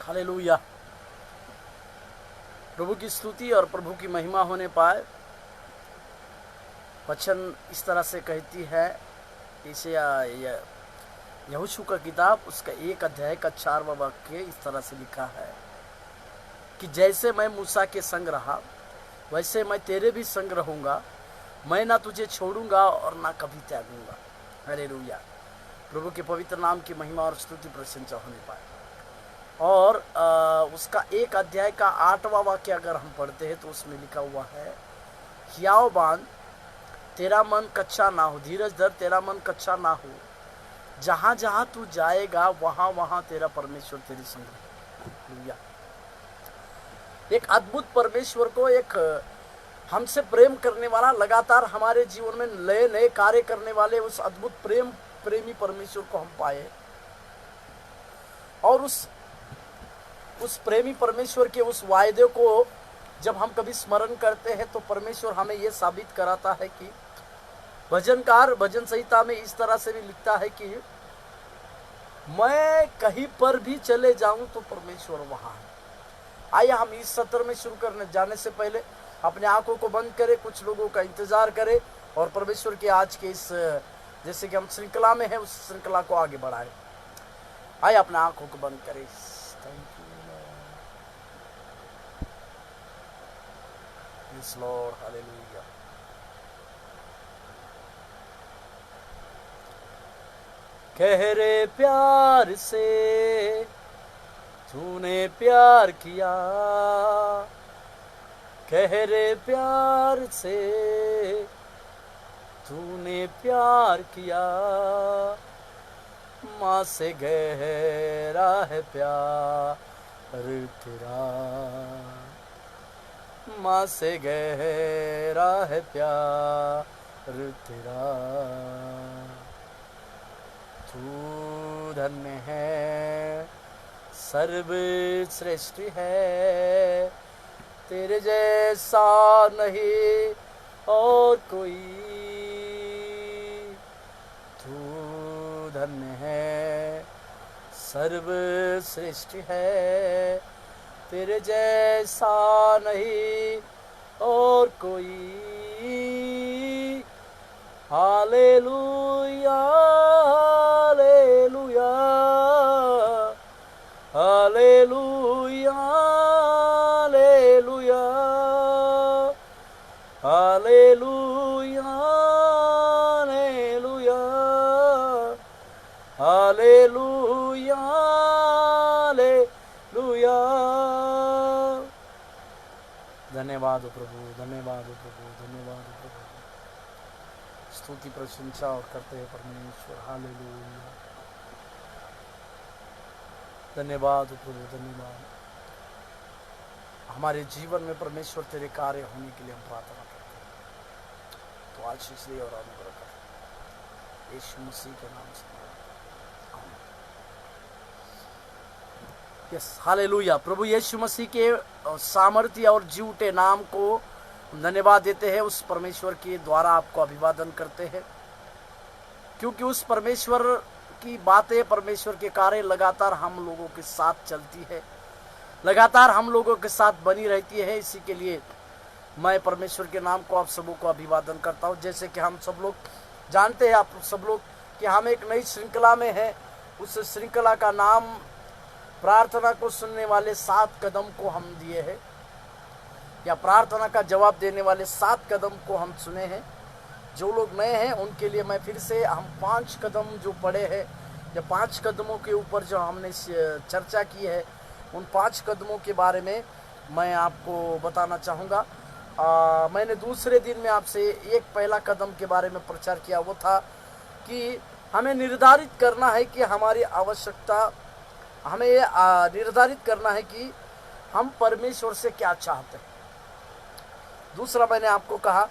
Hallelujah. प्रभु की स्तुति और प्रभु की महिमा होने पाए। वचन इस तरह से कहती है, इसे यहोशू का किताब उसका 1 अध्याय का 4वां वाक्य इस तरह से लिखा है कि जैसे मैं मूसा के संग रहा वैसे मैं तेरे भी संग रहूंगा, मैं ना तुझे छोड़ूंगा और ना कभी त्यागूंगा। हालेलुया। प्रभु के पवित्र नाम की महिमा और स्तुति प्रशंसा होने पाए। और उसका 1 अध्याय का 8वां वाक्य अगर हम पढ़ते हैं तो उसमें लिखा हुआ है, हियाव बांध तेरा मन कच्चा ना हो, धीरज धर तेरा मन कच्चा ना हो, जहां जहां तू जाएगा वहां वहां तेरा परमेश्वर तेरे संग रहेगा। एक अद्भुत परमेश्वर को, एक हमसे प्रेम करने वाला, लगातार हमारे जीवन में नए नए कार्य करने वाले उस अद्भुत प्रेमी परमेश्वर को हम पाए। और उस प्रेमी परमेश्वर के उस वायदे को जब हम कभी स्मरण करते हैं तो परमेश्वर हमें यह साबित कराता है कि भजनकार भजन संहिता में इस तरह से भी लिखता है कि मैं कहीं पर भी चले जाऊं तो परमेश्वर वहां है। आइए हम इस सत्र में शुरू करने जाने से पहले अपने आंखों को बंद करें, कुछ लोगों का इंतजार करें और परमेश्वर के आज के इस, जैसे कि हम श्रृंखला में है, उस श्रृंखला को आगे बढ़ाएं। आइए अपने आंखों को बंद करें। Thank you yes Lord, hallelujah. गहरे प्यार से तूने प्यार किया, गहरे प्यार से तूने प्यार किया, माँ से गहरा है प्यार तेरा, माँ से गहरा है प्यार तेरा। तू धन्य है, सर्वश्रेष्ठ है, तेरे जैसा नहीं और कोई। तू धन्य है, सर्वश्रेष्ठ है, तेरे जैसा नहीं और कोई। Hallelujah, hallelujah, hallelujah, hallelujah, hallelujah, hallelujah, hallelujah, hallelujah. धन्यवाद प्रभु, धन्यवाद प्रभु, धन्यवाद प्रभु। स्तुति प्रशंसा और करते हैं परमेश्वर। हालेलुया, धन्यवाद प्रभु, धन्यवाद। हमारे जीवन में परमेश्वर तेरे कार्य होने के लिए हम प्रार्थना करते हैं, तो आशीष दे और अनुग्रह कर, यीशु मसीह के नाम से। Yes, hallelujah. प्रभु यीशु मसीह के सामर्थ्य और जीवते नाम को धन्यवाद देते हैं। उस परमेश्वर के द्वारा आपको अभिवादन करते हैं, क्योंकि उस परमेश्वर की बातें, परमेश्वर के कार्य लगातार हम लोगों के साथ चलती है, लगातार हम लोगों के साथ बनी रहती है। इसी के लिए मैं परमेश्वर के नाम को आप सबों को अभिवादन करता हूँ। जैसे कि हम सब लोग जानते हैं, आप सब लोग, कि हम एक नई श्रृंखला में हैं। उस श्रृंखला का नाम प्रार्थना को सुनने वाले 7 कदम को हम दिए हैं, या प्रार्थना का जवाब देने वाले 7 कदम को हम सुने हैं। जो लोग नए हैं उनके लिए मैं फिर से, हम 5 कदम जो पढ़े हैं, या 5 कदमों के ऊपर जो हमने चर्चा की है, उन 5 कदमों के बारे में मैं आपको बताना चाहूँगा। मैंने दूसरे दिन में आपसे एक पहला कदम के बारे में प्रचार किया, वो था कि हमें निर्धारित करना है कि हमारी आवश्यकता, हमें ये निर्धारित करना है कि हम परमेश्वर से क्या चाहते हैं। दूसरा मैंने आपको कहा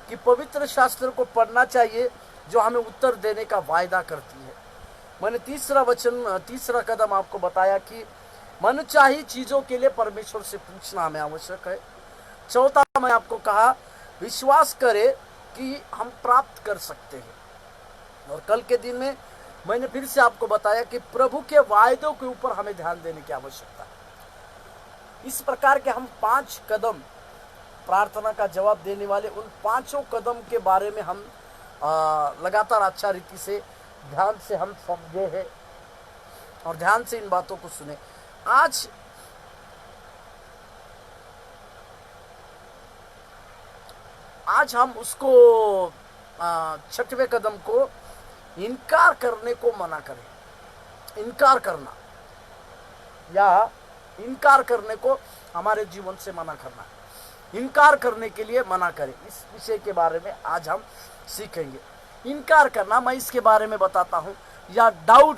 कि पवित्र शास्त्र को पढ़ना चाहिए जो हमें उत्तर देने का वायदा करती है। मैंने तीसरा कदम आपको बताया कि मनचाही चीज़ों के लिए परमेश्वर से पूछना हमें आवश्यक है। चौथा मैं आपको कहा, विश्वास करें कि हम प्राप्त कर सकते हैं। और कल के दिन में मैंने फिर से आपको बताया कि प्रभु के वायदों के ऊपर हमें ध्यान देने की आवश्यकता है। इस प्रकार के हम 5 कदम प्रार्थना का जवाब देने वाले उन 5 कदम के बारे में हम लगातार अच्छा रीति से ध्यान से हम समझे हैं और ध्यान से इन बातों को सुने। आज हम उसको 6वें कदम को इनकार करने को मना करें। इनकार करना या इनकार करने को हमारे जीवन से मना करना, इनकार करने के लिए मना करें, इस विषय के बारे में आज हम सीखेंगे। इनकार करना, मैं इसके बारे में बताता हूं, या डाउट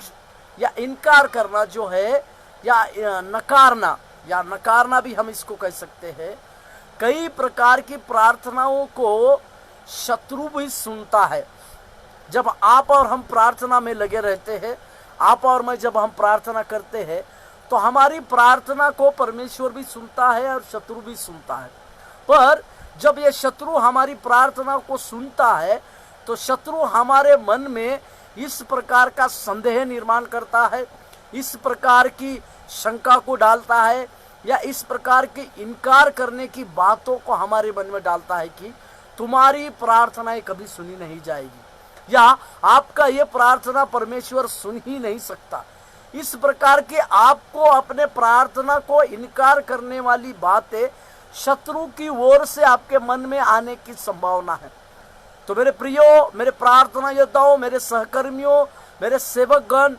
या इनकार करना जो है, या नकारना भी हम इसको कह सकते हैं। कई प्रकार की प्रार्थनाओं को शत्रु भी सुनता है। जब आप और हम प्रार्थना में लगे रहते हैं, आप और मैं जब हम प्रार्थना करते हैं, तो हमारी प्रार्थना को परमेश्वर भी सुनता है और शत्रु भी सुनता है। पर जब ये शत्रु हमारी प्रार्थना को सुनता है, तो शत्रु हमारे मन में इस प्रकार का संदेह निर्माण करता है, इस प्रकार की शंका को डालता है, या इस प्रकार की इनकार करने की बातों को हमारे मन में डालता है कि तुम्हारी प्रार्थनाएं कभी सुनी नहीं जाएगी, या आपका ये प्रार्थना परमेश्वर सुन ही नहीं सकता। इस प्रकार के आपको अपने प्रार्थना को इनकार करने वाली बातें शत्रु की ओर से आपके मन में आने की संभावना है। तो मेरे प्रियो, मेरे प्रार्थना योद्धाओं, मेरे सहकर्मियों, मेरे सेवकगण,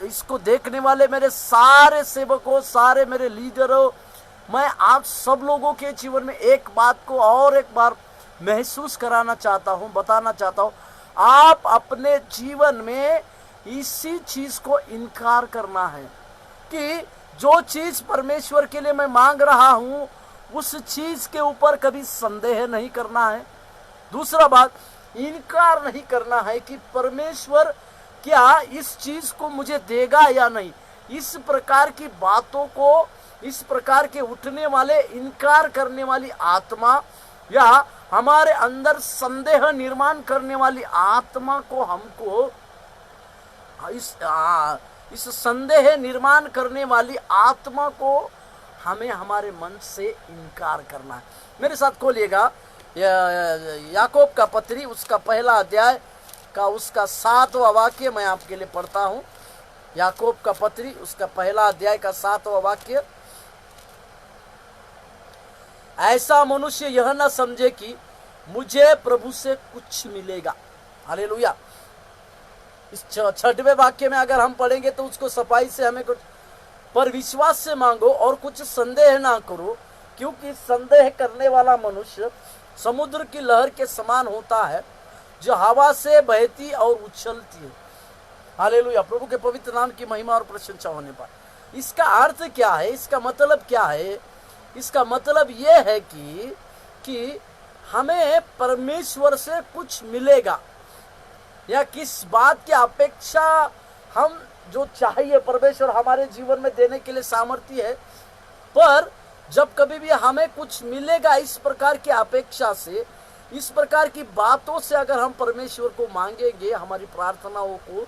इसको देखने वाले मेरे सारे सेवकों, सारे मेरे लीडरों, मैं आप सब लोगों के जीवन में एक बात को और एक बार महसूस कराना चाहता हूं, बताना चाहता हूं। आप अपने जीवन में इसी चीज को इनकार करना है कि जो चीज परमेश्वर के लिए मैं मांग रहा हूं, उस चीज के ऊपर कभी संदेह नहीं करना है। दूसरा बात, इनकार नहीं करना है कि परमेश्वर क्या इस चीज को मुझे देगा या नहीं। इस प्रकार की बातों को, इस प्रकार के उठने वाले इनकार करने वाली आत्मा या हमारे अंदर संदेह निर्माण करने वाली आत्मा को हमको इस संदेह निर्माण करने वाली आत्मा को हमें हमारे मन से इनकार करना है। मेरे साथ खोलिएगा याकूब का पत्री, उसका पहला अध्याय का उसका 7वां वाक्य मैं आपके लिए पढ़ता हूं। याकूब का पत्री, उसका पहला अध्याय का 7वां वाक्य। ऐसा मनुष्य यह न समझे कि मुझे प्रभु से कुछ मिलेगा। हालेलुया। इस 6वें वाक्य में अगर हम पढ़ेंगे तो उसको सफाई से हमें कुछ, पर विश्वास से मांगो और कुछ संदेह ना करो, क्योंकि संदेह करने वाला मनुष्य समुद्र की लहर के समान होता है, जो हवा से बहती और उछलती है। हालेलुया। प्रभु के पवित्र नाम की महिमा और प्रशंसा होने पर इसका अर्थ क्या है, इसका मतलब क्या है? इसका मतलब यह है कि हमें परमेश्वर से कुछ मिलेगा, या किस बात की अपेक्षा हम जो चाहिए परमेश्वर हमारे जीवन में देने के लिए सामर्थ्य है। पर जब कभी भी हमें कुछ मिलेगा इस प्रकार की अपेक्षा से, इस प्रकार की बातों से अगर हम परमेश्वर को मांगेंगे हमारी प्रार्थनाओं को,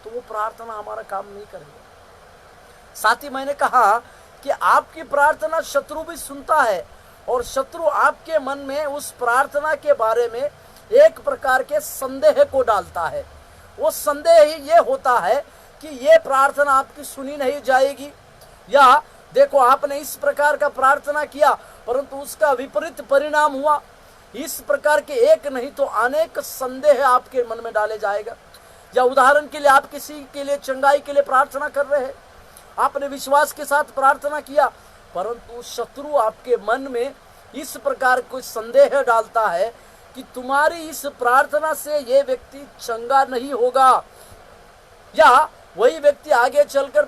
तो वो प्रार्थना हमारा काम नहीं करेगा। साथ ही मैंने कहा कि आपकी प्रार्थना शत्रु भी सुनता है, और शत्रु आपके मन में उस प्रार्थना के बारे में एक प्रकार के संदेह को डालता है। वो संदेह ये होता है कि ये प्रार्थना आपकी सुनी नहीं जाएगी, या देखो आपने इस प्रकार का प्रार्थना किया परंतु उसका विपरीत परिणाम हुआ। इस प्रकार के एक नहीं तो अनेक संदेह आपके मन में डाले जाएगा। या उदाहरण के लिए आप किसी के लिए चंगाई के लिए प्रार्थना कर रहे हैं, आपने विश्वास के साथ प्रार्थना किया, परंतु शत्रु आपके मन में इस प्रकार कोई संदेह डालता है कि तुम्हारी इस प्रार्थना से ये व्यक्ति चंगा नहीं होगा, या वही व्यक्ति आगे चलकर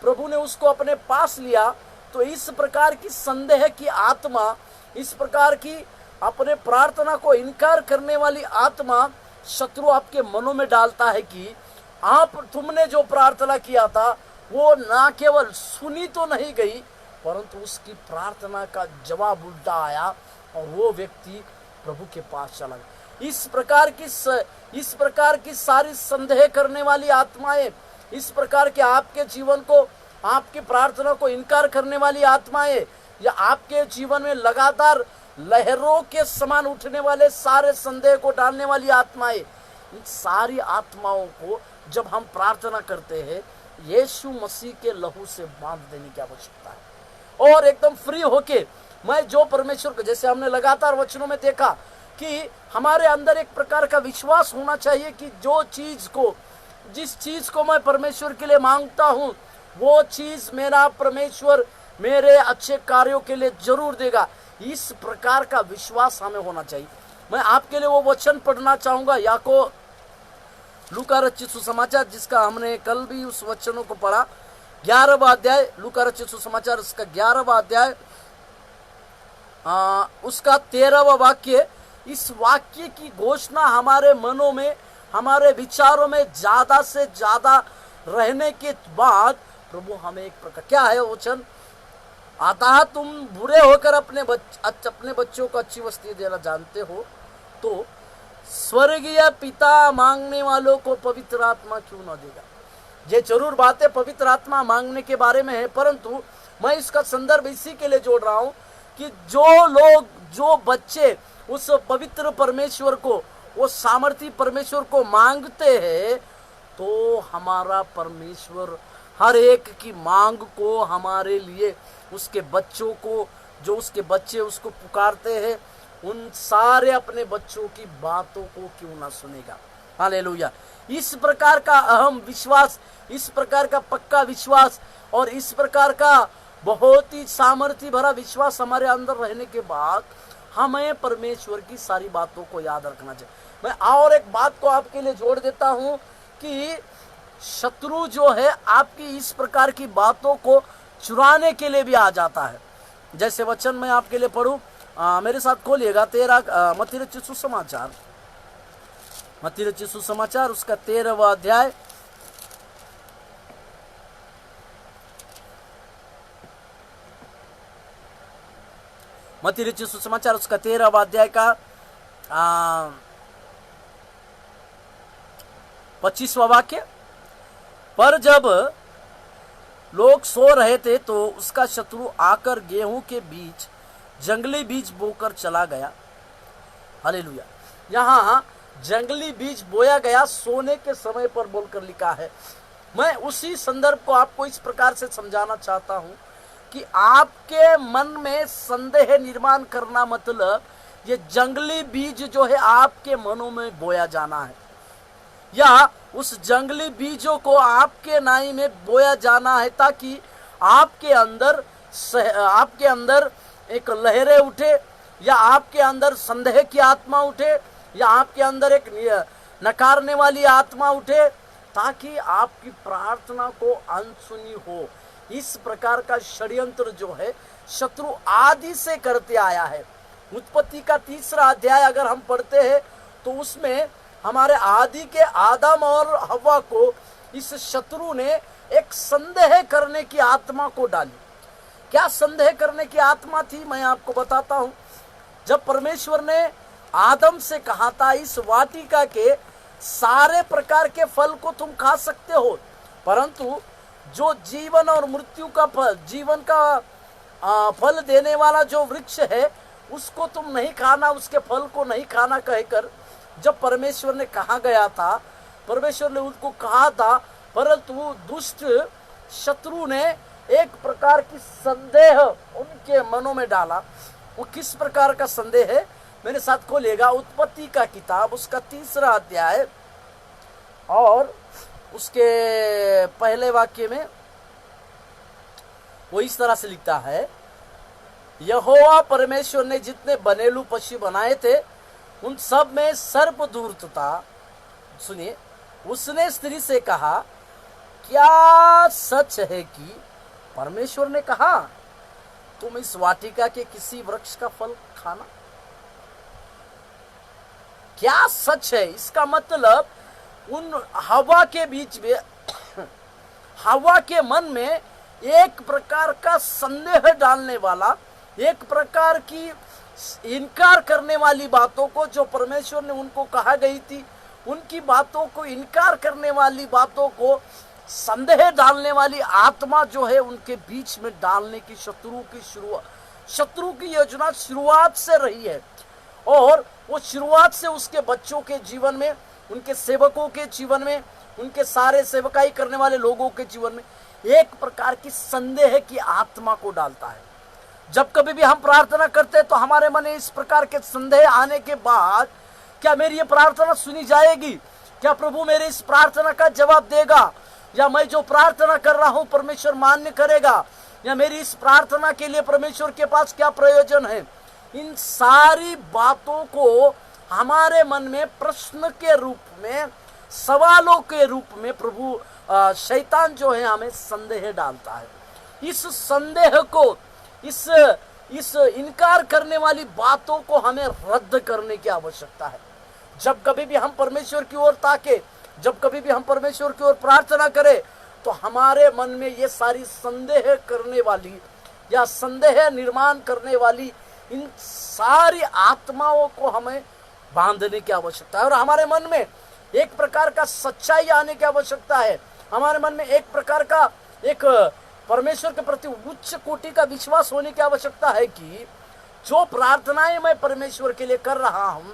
प्रभु ने उसको अपने पास लिया। तो इस प्रकार की संदेह की आत्मा, इस प्रकार की अपने प्रार्थना को इनकार करने वाली आत्मा शत्रु आपके मनों में डालता है कि तुमने जो प्रार्थना किया था वो ना केवल सुनी तो नहीं गई, परंतु उसकी प्रार्थना का जवाब उल्टा आया और वो व्यक्ति प्रभु के पास चला गया। इस प्रकार की सारी संदेह करने वाली आत्माएं, इस प्रकार के आपके जीवन को आपकी प्रार्थना को इनकार करने वाली आत्माएं, या आपके जीवन में लगातार लहरों के समान उठने वाले सारे संदेह को डालने वाली आत्माएं, इन सारी आत्माओं को जब हम प्रार्थना करते हैं, यीशु मसीह के लहू से बांध देने की आवश्यकता है। और एकदम फ्री होके मैं जो परमेश्वर को, जैसे हमने लगातार वचनों में देखा कि हमारे अंदर एक प्रकार का विश्वास होना चाहिए कि जिस चीज को मैं परमेश्वर के लिए मांगता हूं, वो चीज मेरा परमेश्वर मेरे अच्छे कार्यों के लिए जरूर देगा। इस प्रकार का विश्वास हमें होना चाहिए। मैं आपके लिए वो वचन पढ़ना चाहूंगा, याको लूका रचित सुसमाचार, जिसका हमने कल भी उस वचनों को पढ़ा, 11वां अध्याय, लूका रचित सुसमाचार उसका 11वां अध्याय, उसका 13वां वाक्य। इस वाक्य की घोषणा हमारे मनों में, हमारे विचारों में ज्यादा से ज्यादा रहने के बाद प्रभु हमें एक प्रकार, क्या है वचन, अतः तुम बुरे होकर अपने बच्चों को अच्छी वस्तु देना जानते हो, तो स्वर्गीय पिता मांगने वालों को पवित्र आत्मा क्यों न देगा। ये जरूर बातें पवित्र आत्मा मांगने के बारे में है, परंतु मैं इसका संदर्भ इसी के लिए जोड़ रहा हूं कि जो बच्चे उस पवित्र परमेश्वर को, वो सामर्थी परमेश्वर को मांगते हैं, तो हमारा परमेश्वर हर एक की मांग को हमारे लिए, उसके बच्चों को, जो उसके बच्चे उसको पुकारते हैं, उन सारे अपने बच्चों की बातों को क्यों ना सुनेगा। हालेलुया। इस प्रकार का अहम विश्वास, इस प्रकार का पक्का विश्वास और इस प्रकार का बहुत ही सामर्थ्य भरा विश्वास हमारे अंदर रहने के बाद हमें परमेश्वर की सारी बातों को याद रखना चाहिए। मैं और एक बात को आपके लिए जोड़ देता हूं कि शत्रु जो है आपकी इस प्रकार की बातों को चुराने के लिए भी आ जाता है। जैसे वचन मैं आपके लिए पढ़ूं, मेरे साथ खोलिएगा 13 मत्ती रचित सुसमाचार, मत्ती रचित सुसमाचार उसका 13वां अध्याय, मत्ती रचित सुसमाचार उसका 13वां अध्याय का 25वां वाक्य। पर जब लोग सो रहे थे तो उसका शत्रु आकर गेहूं के बीच जंगली बीज बोकर चला गया। हालेलुया। यहाँ जंगली बीज बोया गया सोने के समय पर बोलकर लिखा है। मैं उसी संदर्भ को आपको इस प्रकार से समझाना चाहता हूं कि आपके मन में संदेह निर्माण करना मतलब ये जंगली बीज जो है आपके मनों में बोया जाना है, या उस जंगली बीजों को आपके नाई में बोया जाना है, ताकि आपके अंदर एक लहरें उठे, या आपके अंदर संदेह की आत्मा उठे, या आपके अंदर एक नकारने वाली आत्मा उठे, ताकि आपकी प्रार्थना को अनसुनी हो। इस प्रकार का षड्यंत्र जो है शत्रु आदि से करते आया है। उत्पत्ति का 3रा अध्याय अगर हम पढ़ते हैं तो उसमें हमारे आदि के आदम और हव्वा को इस शत्रु ने एक संदेह करने की आत्मा को डाली। क्या संदेह करने की आत्मा थी, मैं आपको बताता हूं। जब परमेश्वर ने आदम से कहा था इस वाटिका के सारे प्रकार के फल को तुम खा सकते हो, परंतु जो जीवन और मृत्यु का फल, जीवन का फल देने वाला जो वृक्ष है उसको तुम नहीं खाना, उसके फल को नहीं खाना कहकर जब परमेश्वर ने कहा गया था, परमेश्वर ने उनको कहा था, परंतु दुष्ट शत्रु ने एक प्रकार की संदेह उनके मनों में डाला। वो किस प्रकार का संदेह है, मेरे साथ खोलिएगा उत्पत्ति का किताब उसका 3रा अध्याय और उसके पहले वाक्य में वो इस तरह से लिखता है, यहोवा परमेश्वर ने जितने बनेलू पशु बनाए थे उन सब में सर्प धूर्त था। सुनिए, उसने स्त्री से कहा, क्या सच है कि परमेश्वर ने कहा तुम इस वाटिका के किसी वृक्ष का फल खाना? क्या सच है? इसका मतलब उन हवा के बीच में हवा के मन में एक प्रकार का संदेह डालने वाला, एक प्रकार की इनकार करने वाली बातों को जो परमेश्वर ने उनको कहा गई थी, उनकी बातों को इनकार करने वाली बातों को संदेह डालने वाली आत्मा जो है उनके बीच में डालने की शत्रु की योजना शुरुआत से रही है। और वो शुरुआत से उसके बच्चों के जीवन में, उनके सेवकों के जीवन में, उनके सारे सेवकाई करने वाले लोगों के जीवन में एक प्रकार की संदेह की आत्मा को डालता है। जब कभी भी हम प्रार्थना करते हैं तो हमारे मन में इस प्रकार के संदेह आने के बाद, क्या मेरी ये प्रार्थना सुनी जाएगी, क्या प्रभु मेरे इस प्रार्थना का जवाब देगा, या मैं जो प्रार्थना कर रहा हूं परमेश्वर मान्य करेगा, या मेरी इस प्रार्थना के लिए परमेश्वर के पास क्या प्रयोजन है। इन सारी बातों को हमारे मन में प्रश्न के रूप में, सवालों के रूप में प्रभु शैतान जो है हमें संदेह डालता है। इस संदेह को, इस इनकार करने वाली बातों को हमें रद्द करने की आवश्यकता है। जब कभी भी हम परमेश्वर की ओर ताके, जब कभी भी हम परमेश्वर की ओर प्रार्थना करें, तो हमारे मन में ये सारी संदेह करने वाली या संदेह निर्माण करने वाली इन सारी आत्माओं को हमें बांधने की आवश्यकता है। और हमारे मन में एक प्रकार का सच्चाई आने की आवश्यकता है। हमारे मन में एक प्रकार का, एक परमेश्वर के प्रति उच्च कोटि का विश्वास होने की आवश्यकता है कि जो प्रार्थनाएं मैं परमेश्वर के लिए कर रहा हूं,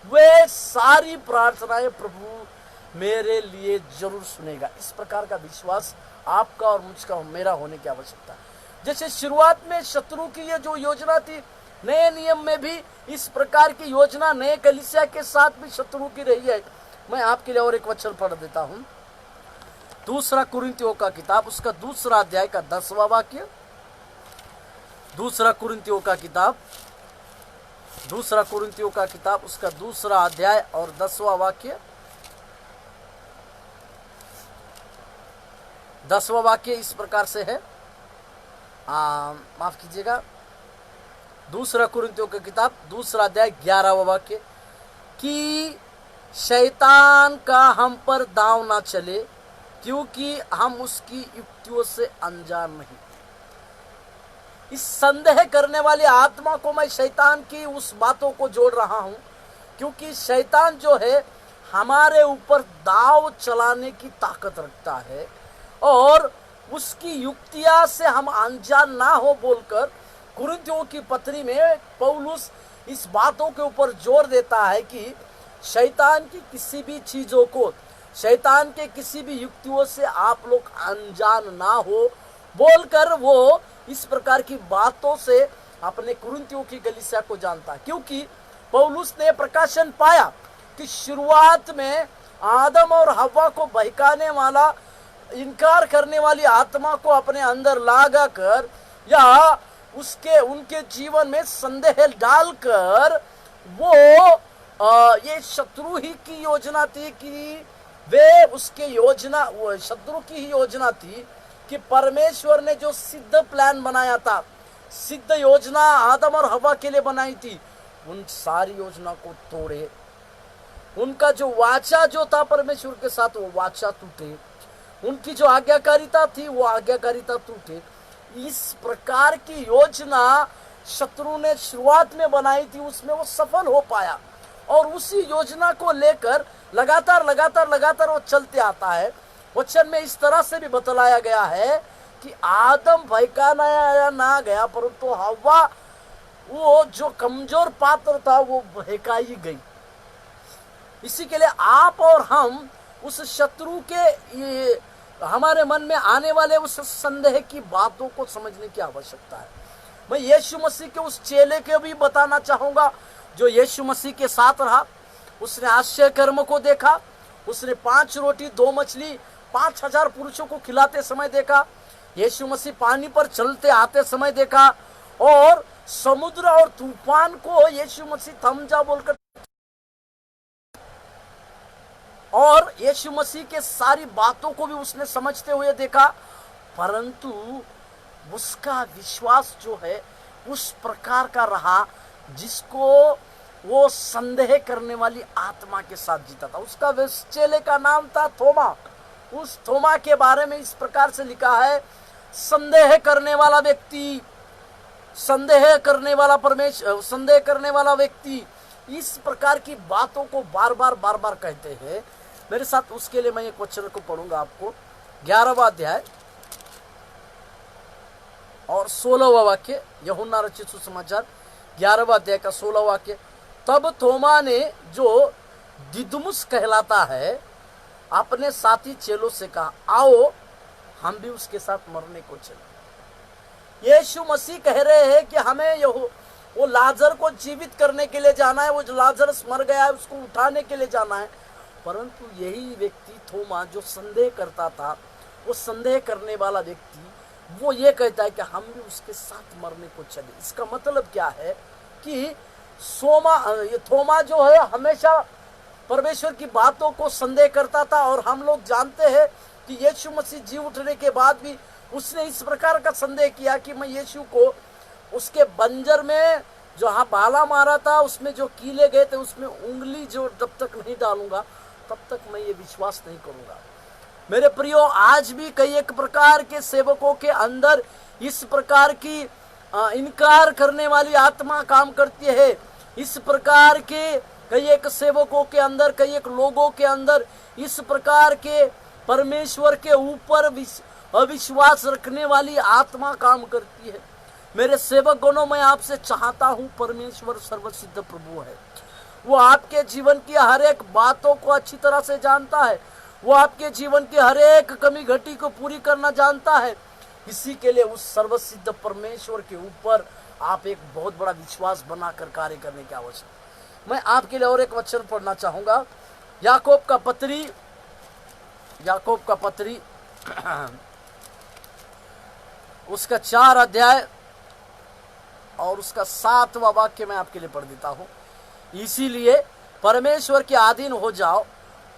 वे सारी प्रार्थनाएं प्रभु मेरे लिए जरूर सुनेगा। इस प्रकार का विश्वास आपका और मुझका, मेरा होने की आवश्यकता है। जैसे शुरुआत में शत्रु की ये जो योजना थी, नए नियम में भी इस प्रकार की योजना नए कलीसिया के साथ भी शत्रु की रही है। मैं आपके लिए और एक वचन पढ़ देता हूं, दूसरा कुरिन्थियों का किताब, उसका दूसरा अध्याय का 10वां वाक्य। दूसरा कुरिन्थियों का किताब, उसका दूसरा अध्याय और 10वां वाक्य। 10वां वाक्य इस प्रकार से है, माफ कीजिएगा, दूसरा कुरिन्थियों की किताब, दूसरा अध्याय 11वां वाक्य, कि शैतान का हम पर दांव ना चले, क्योंकि हम उसकी युक्तियों से अनजान नहीं। इस संदेह करने वाली आत्मा को मैं शैतान की उस बातों को जोड़ रहा हूं, क्योंकि शैतान जो है हमारे ऊपर दांव चलाने की ताकत रखता है, और उसकी युक्तियां से हम अनजान ना हो बोलकर कुरिन्थियों की पत्री में पौलुस इस बातों के ऊपर जोर देता है कि शैतान की किसी भी चीजों को, शैतान के किसी भी युक्तियों से आप लोग अनजान ना हो बोलकर वो इस प्रकार की बातों से अपने कुरिन्थियों की कलीसिया को जानता है। क्योंकि पौलुस ने प्रकाशन पाया कि शुरुआत में आदम और हव्वा को बहकाने वाला, इनकार करने वाली आत्मा को अपने अंदर लागा कर, या उनके जीवन में संदेह डालकर, वो ये शत्रु ही की योजना थी कि वे उसके योजना, वो शत्रु की ही योजना थी कि परमेश्वर ने जो सिद्ध प्लान बनाया था, सिद्ध योजना आदम और हवा के लिए बनाई थी, उन सारी योजना को तोड़े। उनका जो वाचा जो था परमेश्वर के साथ, वो वाचा टूटे। उनकी जो आज्ञाकारिता थी, वो आज्ञाकारिता टूटे। इस प्रकार की योजना शत्रु ने शुरुआत में बनाई थी, उसमें वो सफल हो पाया, और उसी योजना को लेकर लगातार वो चलते आता है। वचन में इस तरह से भी बतलाया गया है कि आदम बहकाया ना गया, परंतु हव्वा, वो जो कमजोर पात्र था, वो बहकाई गई। इसी के लिए आप और हम उस शत्रु के हमारे मन में आने वाले उस संदेह की बातों को समझने की आवश्यकता है। मैं यीशु मसीह के उस चेले के भी बताना चाहूंगा जो यीशु मसीह के साथ रहा। उसने आश्चर्य कर्म को देखा, उसने 5 रोटी 2 मछली 5000 पुरुषों को खिलाते समय देखा, यीशु मसीह पानी पर चलते आते समय देखा, और समुद्र और तूफान को यीशु मसीह थम जा बोलकर, और यीशु मसीह के सारी बातों को भी उसने समझते हुए देखा। परंतु उसका विश्वास जो है उस प्रकार का रहा जिसको वो संदेह करने वाली आत्मा के साथ जीता था। उसका चेले का नाम था थोमा। उस थोमा के बारे में इस प्रकार से लिखा है, संदेह करने वाला व्यक्ति, संदेह करने वाला व्यक्ति इस प्रकार की बातों को बार बार कहते हैं। मेरे साथ उसके लिए मैं एक वचन को पढ़ूंगा आपको, 11वां अध्याय और 16वां वाक्य, यूहन्ना रचित सुसमाचार 11वां अध्याय का 16वां वाक्य। तब थोमा ने, जो दिदुमुस कहलाता है, अपने साथी चेलों से कहा, आओ हम भी उसके साथ मरने को चले। यीशु मसीह कह रहे हैं कि हमें वो लाजर को जीवित करने के लिए जाना है, वो जो लाजरस मर गया है उसको उठाने के लिए जाना है। परंतु यही व्यक्ति थोमा जो संदेह करता था, वो संदेह करने वाला व्यक्ति, वो ये कहता है कि हम भी उसके साथ मरने को चले। इसका मतलब क्या है कि थोमा जो है हमेशा परमेश्वर की बातों को संदेह करता था। और हम लोग जानते हैं कि यीशु मसीह जी उठने के बाद भी उसने इस प्रकार का संदेह किया कि मैं यीशु को उसके बंजर में जहाँ भाला मारा था, उसमें जो कीले गए थे, उसमें उंगली जो जब तक नहीं डालूंगा तब तक मैं ये विश्वास नहीं करूंगा। मेरे प्रियो, आज भी कई एक प्रकार के सेवकों के अंदर इस प्रकार की इनकार करने वाली आत्मा काम करती है। इस प्रकार के कई एक सेवकों के अंदर, कई एक लोगों के अंदर इस प्रकार के परमेश्वर के ऊपर अविश्वास रखने वाली आत्मा काम करती है। मेरे सेवक गणों, मैं आपसे चाहता हूं, परमेश्वर सर्वसिद्ध प्रभु है। वो आपके जीवन की हर एक बातों को अच्छी तरह से जानता है। वो आपके जीवन की हर एक कमी घटी को पूरी करना जानता है। इसी के लिए उस सर्वसिद्ध परमेश्वर के ऊपर आप एक बहुत बड़ा विश्वास बनाकर कार्य करने की आवश्यकता। मैं आपके लिए और एक वचन पढ़ना चाहूंगा, याकूब का पत्री उसका 4 अध्याय और उसका 7वां वाक्य मैं आपके लिए पढ़ देता हूं। इसीलिए परमेश्वर के अधीन हो जाओ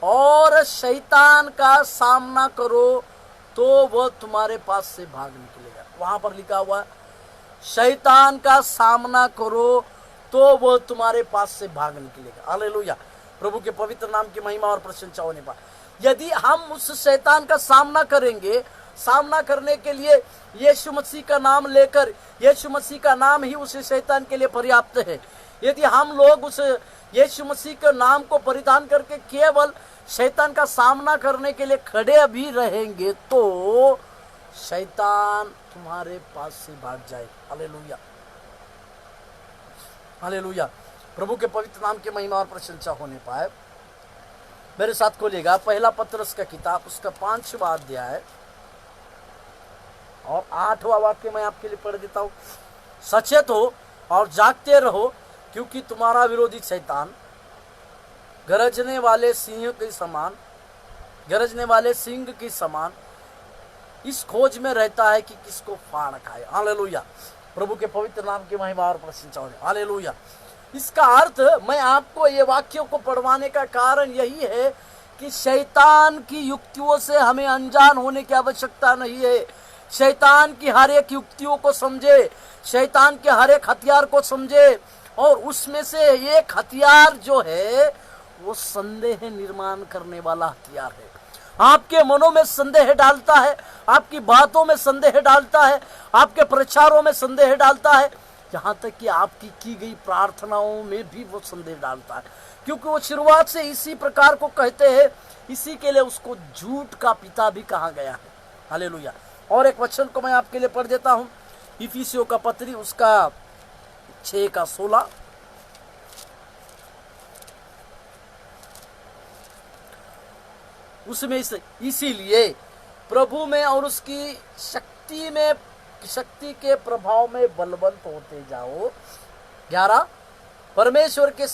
और शैतान का सामना करो, तो वह तुम्हारे पास से भाग निकलेगा। वहां पर लिखा हुआ है, शैतान का सामना करो तो वह तुम्हारे पास से भाग निकलेगा। हालेलुया, प्रभु के पवित्र नाम की महिमा और प्रशंसा होने पाए। यदि हम उस शैतान का सामना करेंगे, सामना करने के लिए यीशु मसीह का नाम लेकर, यीशु मसीह का नाम ही उस शैतान के लिए पर्याप्त है। यदि हम लोग उस यीशु मसीह के नाम को परिधान करके केवल शैतान का सामना करने के लिए खड़े भी रहेंगे, तो शैतान तुम्हारे पास से भाग जाएगा। हालेलुया, हालेलुया, प्रभु के पवित्र नाम की महिमा और प्रशंसा होने पाए। मेरे साथ खोलिएगा पहला पतरस का किताब, उसका 5वां अध्याय और 8वां वाक्य मैं आपके लिए पढ़ देता हूं। सचेत हो और जागते रहो, क्योंकि तुम्हारा विरोधी शैतान गरजने वाले सिंह के समान इस खोज में रहता है कि किसको फाड़ खाए। हालेलुया, प्रभु के पवित्र नाम की महिमा और प्रशंसा हो। हालेलुया। इसका अर्थ, मैं आपको ये वाक्यों को पढ़वाने का कारण यही है कि शैतान की युक्तियों से हमें अनजान होने की आवश्यकता नहीं है। शैतान की हर एक युक्तियों को समझे, शैतान के हर एक हथियार को समझे, और उसमें से एक हथियार जो है वो संदेह निर्माण करने वाला हथियार है। आपके मनों में संदेह डालता है, आपकी बातों में संदेह डालता है, आपके प्रचारों में संदेह डालता है, यहाँ तक कि आपकी की गई प्रार्थनाओं में भी वो संदेह डालता है, क्योंकि वो शुरुआत से इसी प्रकार को कहते हैं। इसी के लिए उसको झूठ का पिता भी कहा गया है। हालेलुया। और एक वचन को मैं आपके लिए पढ़ देता हूँ, इफिसियों का पत्री, उसका 6 का 16। उसमें इसीलिए प्रभु में और उसकी शक्ति के प्रभाव में बलवंत होते जाओ। 11 परमेश्वर के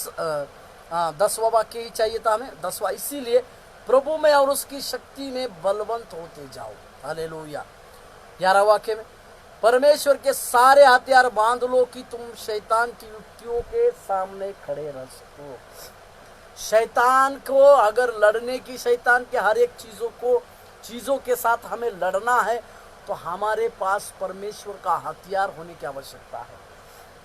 10वां वाक्य ही चाहिए था हमें, 10वां। इसीलिए प्रभु में और उसकी शक्ति में बलवंत होते जाओ। हालेलुया। 11 वाक्य में, परमेश्वर के सारे हथियार बांध लो कि तुम शैतान की युक्तियों के सामने खड़े रह सको। शैतान को अगर लड़ने की, शैतान के हर एक चीजों के साथ हमें लड़ना है, तो हमारे पास परमेश्वर का हथियार होने की आवश्यकता है।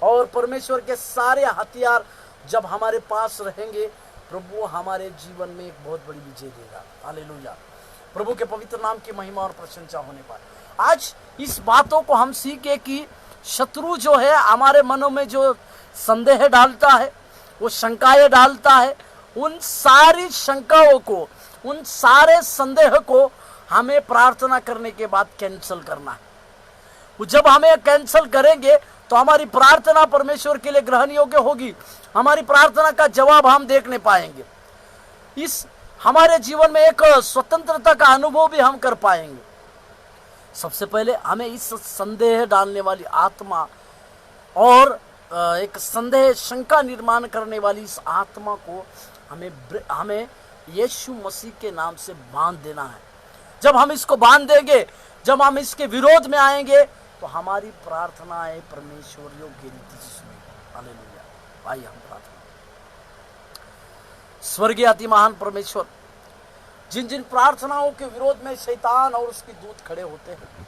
और परमेश्वर के सारे हथियार जब हमारे पास रहेंगे, प्रभु हमारे जीवन में एक बहुत बड़ी विजय देगा। हालेलुया, प्रभु के पवित्र नाम की महिमा और प्रशंसा होने पर आज इस बातों को हम सीखे कि शत्रु जो है हमारे मनों में जो संदेह डालता है, वो शंकाएं डालता है, उन सारी शंकाओं को, उन सारे संदेह को हमें प्रार्थना करने के बाद कैंसिल करना है। जब हमें कैंसिल करेंगे तो हमारी प्रार्थना परमेश्वर के लिए ग्रहण योग्य होगी, हमारी प्रार्थना का जवाब हम देखने पाएंगे। इस हमारे जीवन में एक स्वतंत्रता का अनुभव भी हम कर पाएंगे। सबसे पहले हमें इस संदेह डालने वाली आत्मा और एक संदेह शंका निर्माण करने वाली इस आत्मा को हमें यीशु मसीह के नाम से बांध देना है। जब हम इसको बांध देंगे, जब हम इसके विरोध में आएंगे, तो हमारी प्रार्थनाएं परमेश्वर योग्य रीति से सुनेगी। हालेलुया। आइए हम प्रार्थना। स्वर्गीय अति महान परमेश्वर, जिन जिन प्रार्थनाओं के विरोध में शैतान और उसके दूत खड़े होते हैं,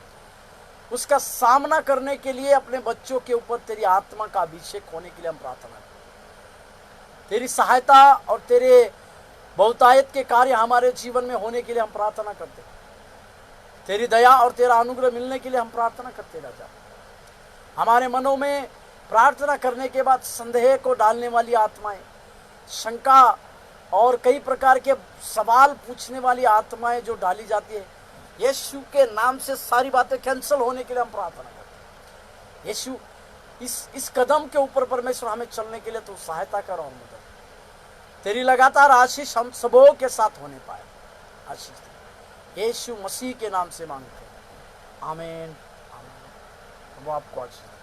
उसका सामना करने के लिए अपने बच्चों के ऊपर तेरी आत्मा का अभिषेक होने के लिए हम प्रार्थना करते। तेरी सहायता और तेरे बहुतायत के कार्य हमारे जीवन में होने के लिए हम प्रार्थना करते। तेरी दया और तेरा अनुग्रह मिलने के लिए हम प्रार्थना करते राजा। हमारे मनों में प्रार्थना करने के बाद संदेह को डालने वाली आत्माएं, शंका और कई प्रकार के सवाल पूछने वाली आत्माएं जो डाली जाती है, यीशु के नाम से सारी बातें कैंसिल होने के लिए हम प्रार्थना करते हैं। यीशु इस कदम के ऊपर परमेश्वर हमें चलने के लिए तो सहायता कर और मदद। तेरी लगातार आशीष हम सबों के साथ होने पाए। आशीष यीशु मसीह के नाम से मांगते हैं। आमीन। आमीन। वो आपको आशीष